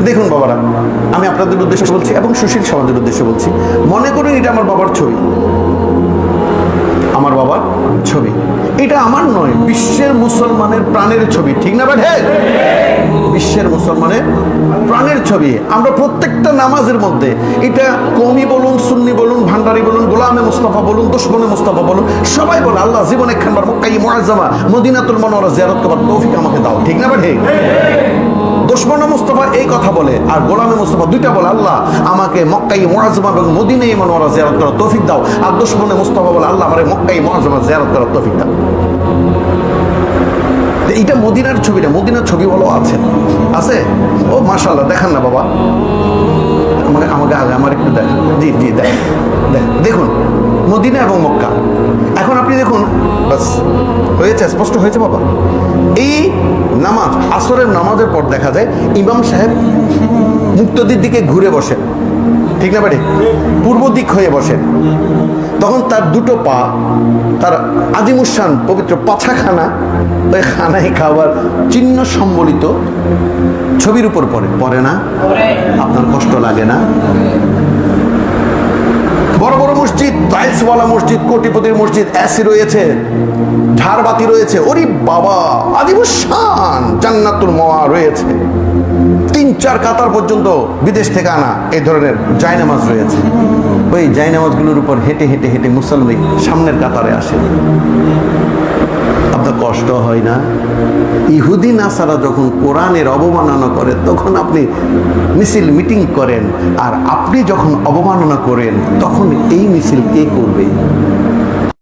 দেখুন বাবারা, আমি আপনাদের উদ্দেশ্যে বলছি এবং সুশীল সমাজের উদ্দেশ্যে বলছি, মনে করুন এটা আমার বাবার ছবি, আমার বাবার ছবি। এটা আমার নয়, বিশ্বের মুসলমানের প্রাণের ছবি, ঠিক না ভাই? বিশ্বের মুসলমানের প্রাণের ছবি। আমরা প্রত্যেকটা নামাজের মধ্যে এটা কওমি বলুন, সুন্নি বলুন, ভান্ডারি বলুন, গোলামে মুস্তাফা বলুন, দুশমনে মুস্তাফা বলুন, সবাই বলে আল্লাহ জীবনে একখানবার মক্কা মুআজ্জামা মদিনাতুল মুনাওয়ারা জিয়ারত করার তৌফিক আমাকে দাও, ঠিক না ভাই? দুশমনে মুস্তাফা এই কথা বলে, আর গোলামে মুস্তাফা দুইটা বলে আল্লাহ আমাকে মক্কা মুআজ্জামা এবং মদিনায়ে মুনাওয়ারা জিয়ারত করার তৌফিক দাও। আর দুশমনে মুস্তাফা বলে আল্লাহ আমারে মক্কা মুআজ্জামা জিয়ারত করার তৌফিক দাও। এটা মদিনার ছবিটা, মদিনার ছবি বলো আছে আছে? ও মাশাআল্লাহ, দেখান না বাবা, আমাকে আগে আমার একটু দেখান। জি জি দেখুন মদিনা এবং মক্কা। এখন আপনি দেখুন, বাস হয়েছে, স্পষ্ট হয়েছে বাবা। এই নামাজ, আসরের নামাজের পর দেখা যায় ইমাম সাহেব মুক্তদির দিকে ঘুরে বসেন, ঠিক না বাড়ি? পূর্ব দিক হয়ে বসেন। তখন তার দুটো পা, তার আজিমুসান পবিত্র পাছাখানা, ওই খানায় খাবার চিহ্ন সম্বলিত ছবির উপর পড়ে না? আপনার কষ্ট লাগে না? বড় বড় মসজিদ, টাইলসওয়ালা মসজিদ, কোটিপতির মসজিদ, এসি রয়েছে, ঝাড়বাতি রয়েছে, ওরে বাবা আজিমুসান জান্নাতুল মাওয়া রয়েছে, 3-4 কাতার পর্যন্ত বিদেশ থেকে আনা এই ধরনের জায়নামাজ রয়েছে। ওই জায়নামাজগুলোর উপর হেঁটে হেঁটে হেঁটে মুসল্লি সামনের কাতারে আসে। আপনার কষ্ট হয় না? ইহুদি নাসারা যখন কোরআনের অবমাননা করে তখন আপনি মিছিল মিটিং করেন, আর আপনি যখন অবমাননা করেন তখন এই মিছিল কে করবে?